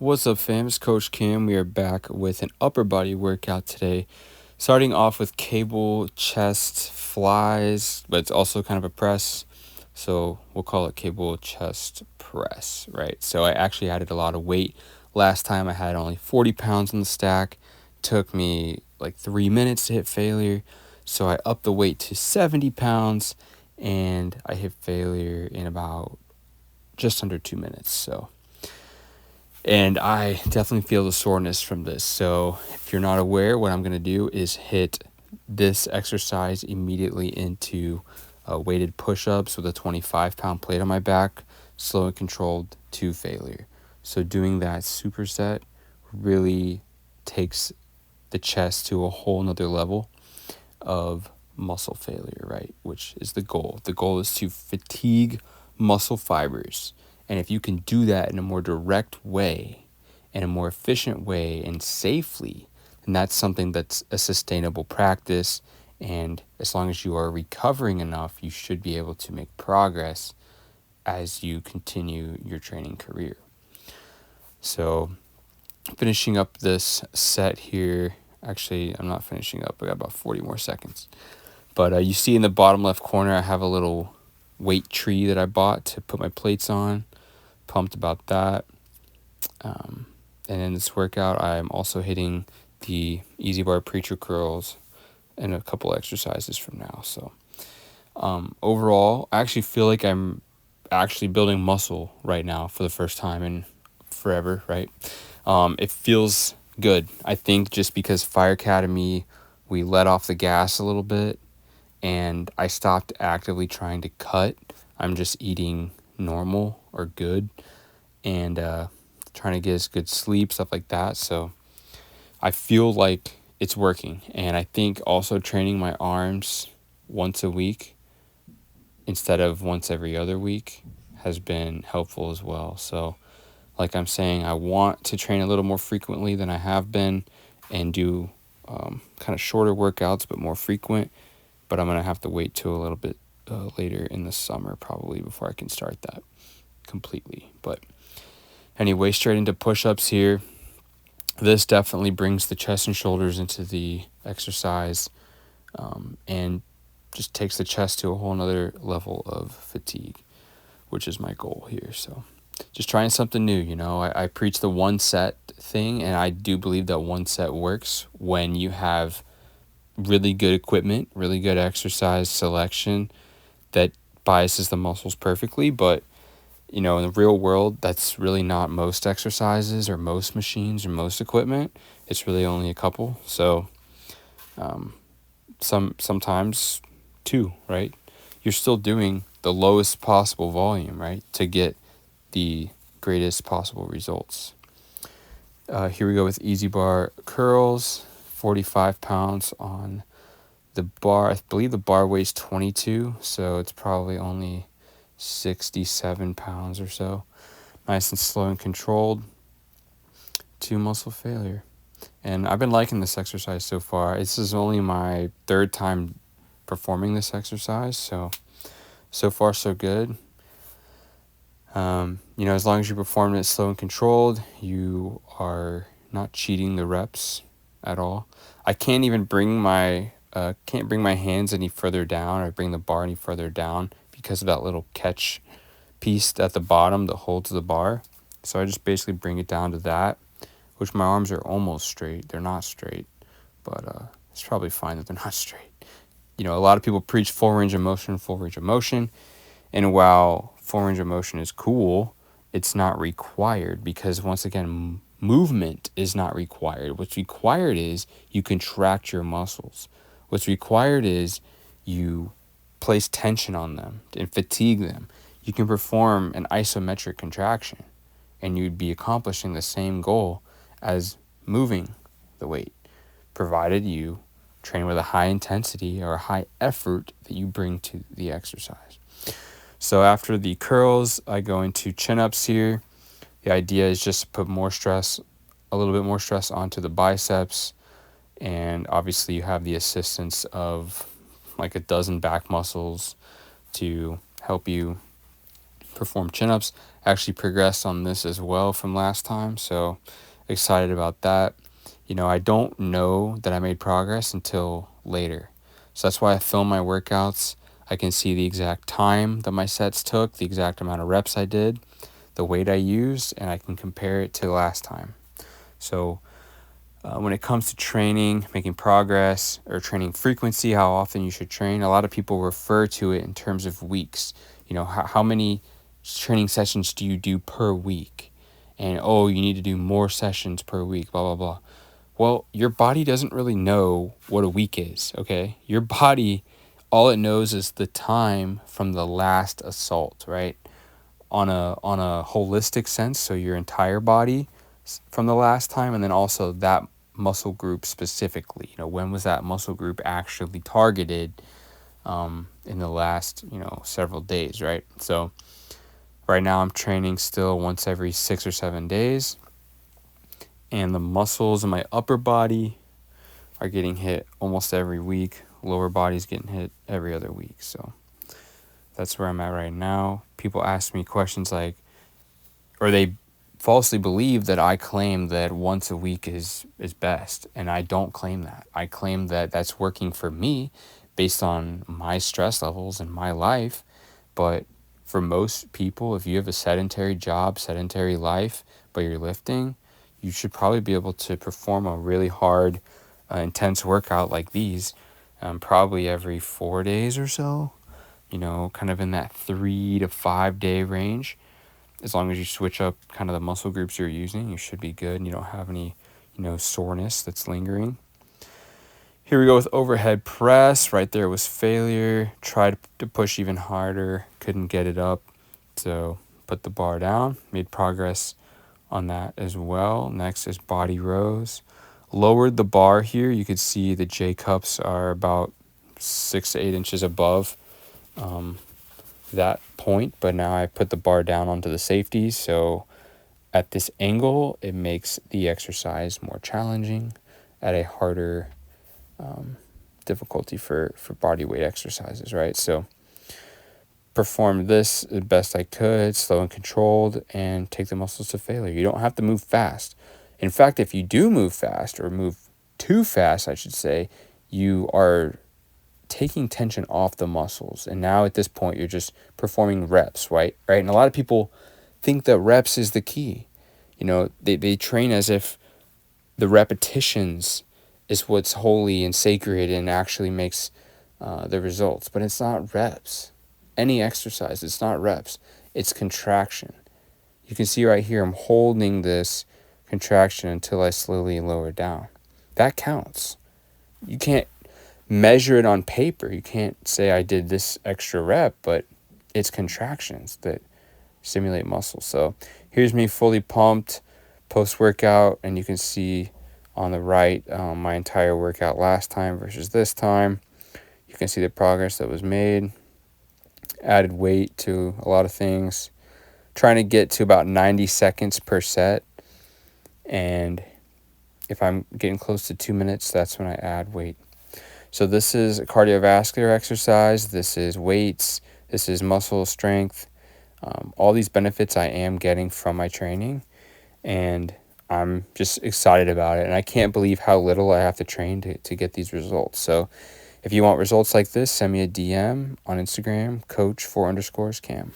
What's up, fam? It's Coach Kim. We are back with an upper body workout today. Starting off with cable chest flies, but it's also kind of a press. So we'll call it cable chest press, right? So I actually added a lot of weight. Last time I had only 40 pounds in the stack. Took me like 3 minutes to hit failure. So I upped the weight to 70 pounds and I hit failure in about just under 2 minutes. And I definitely feel the soreness from this. So if you're not aware, what I'm going to do is hit this exercise immediately into weighted push-ups with a 25-pound plate on my back, slow and controlled to failure. So doing that superset really takes the chest to a whole nother level of muscle failure, right? Which is the goal. The goal is to fatigue muscle fibers. And if you can do that in a more direct way, in a more efficient way, and safely, then that's something that's a sustainable practice. And as long as you are recovering enough, you should be able to make progress as you continue your training career. So finishing up this set here, actually, I'm not finishing up. I got about 40 more seconds. But you see in the bottom left corner, I have a little weight tree that I bought to put my plates on. Pumped about that. And in this workout, I'm also hitting the easy bar preacher curls and a couple exercises from now. So overall, I actually feel like I'm actually building muscle right now for the first time in forever, right? It feels good. I think just because Fire Academy, we let off the gas a little bit and I stopped actively trying to cut. I'm just eating normal or good and trying to get as good sleep, stuff like that. So I feel like it's working. And I think also training my arms once a week instead of once every other week has been helpful as well. So like I'm saying, I want to train a little more frequently than I have been and do kind of shorter workouts but more frequent. But I'm going to have to wait till a little bit later in the summer probably before I can start that completely. But anyway, straight into push-ups here. This definitely brings the chest and shoulders into the exercise and just takes the chest to a whole nother level of fatigue, which is my goal here. So just trying something new, you know. I preach the one set thing, and I do believe that one set works when you have really good equipment, really good exercise selection that biases the muscles perfectly. But, you know, in the real world, that's really not most exercises or most machines or most equipment. It's really only a couple. So sometimes two, right? You're still doing the lowest possible volume, right, to get the greatest possible results. Here we go with easy bar curls, 45 pounds on the bar. I believe the bar weighs 22, so it's probably only 67 pounds or so. Nice and slow and controlled to muscle failure. And I've been liking this exercise so far. This is only my third time performing this exercise, so far so good. You know, as long as you perform it slow and controlled, you are not cheating the reps at all. I can't even bring my hands any further down or bring the bar any further down because of that little catch piece at the bottom that holds the bar. So I just basically bring it down to that, which my arms are almost straight. They're not straight, but it's probably fine that they're not straight. You know, a lot of people preach full range of motion. And while full range of motion is cool, it's not required because, once again, movement is not required. What's required is you contract your muscles. What's required is you place tension on them and fatigue them. You can perform an isometric contraction and you'd be accomplishing the same goal as moving the weight, provided you train with a high intensity or a high effort that you bring to the exercise. So after the curls, I go into chin-ups here. The idea is just to put a little bit more stress onto the biceps. And obviously you have the assistance of like a dozen back muscles to help you perform chin-ups. Actually progressed on this as well from last time, so excited about that. I don't know that I made progress until later. So that's why I film my workouts. I can see the exact time that my sets took, the exact amount of reps I did, the weight I used, and I can compare it to last time. So when it comes to training, making progress, or training frequency, how often you should train, a lot of people refer to it in terms of weeks. How many training sessions do you do per week? And, oh, you need to do more sessions per week, blah, blah, blah. Well, your body doesn't really know what a week is, okay? Your body, all it knows is the time from the last assault, right? On a holistic sense, so your entire body from the last time, and then also that muscle group specifically. When was that muscle group actually targeted in the last, several days, right? So right now I'm training still once every 6 or 7 days, and the muscles in my upper body are getting hit almost every week. Lower body's getting hit every other week. So that's where I'm at right now. People ask me questions like, or they falsely believe that I claim that once a week is best, and I don't claim that. I claim that that's working for me based on my stress levels in my life. But for most people, if you have a sedentary job, sedentary life, but you're lifting, you should probably be able to perform a really hard, intense workout like these probably every 4 days or so, kind of in that 3 to 5 day range. As long as you switch up kind of the muscle groups you're using, you should be good and you don't have any, soreness that's lingering. Here we go with overhead press. Right there was failure. Tried to push even harder, couldn't get it up. So put the bar down, made progress on that as well. Next is body rows. Lowered the bar here. You could see the J cups are about 6 to 8 inches above that point, but now I put the bar down onto the safety, so at this angle it makes the exercise more challenging at a harder difficulty for body weight exercises, right? So perform this the best I could, slow and controlled, and take the muscles to failure. You don't have to move fast. In fact, if you do move fast, or move too fast I should say, you are taking tension off the muscles, and now at this point you're just performing reps, right? And a lot of people think that reps is the key. They train as if the repetitions is what's holy and sacred and actually makes the results, but it's not reps. Any exercise, it's not reps, it's contraction. You can see right here I'm holding this contraction until I slowly lower down. That counts. You can't measure it on paper. You can't say I did this extra rep, but it's contractions that stimulate muscle. So here's me fully pumped post-workout, and you can see on the right my entire workout last time versus this time. You can see the progress that was made. Added weight to a lot of things. Trying to get to about 90 seconds per set, and if I'm getting close to 2 minutes, that's when I add weight. So this is a cardiovascular exercise, this is weights, this is muscle strength. All these benefits I am getting from my training, and I'm just excited about it. And I can't believe how little I have to train to get these results. So if you want results like this, send me a DM on Instagram, coach4_Cam.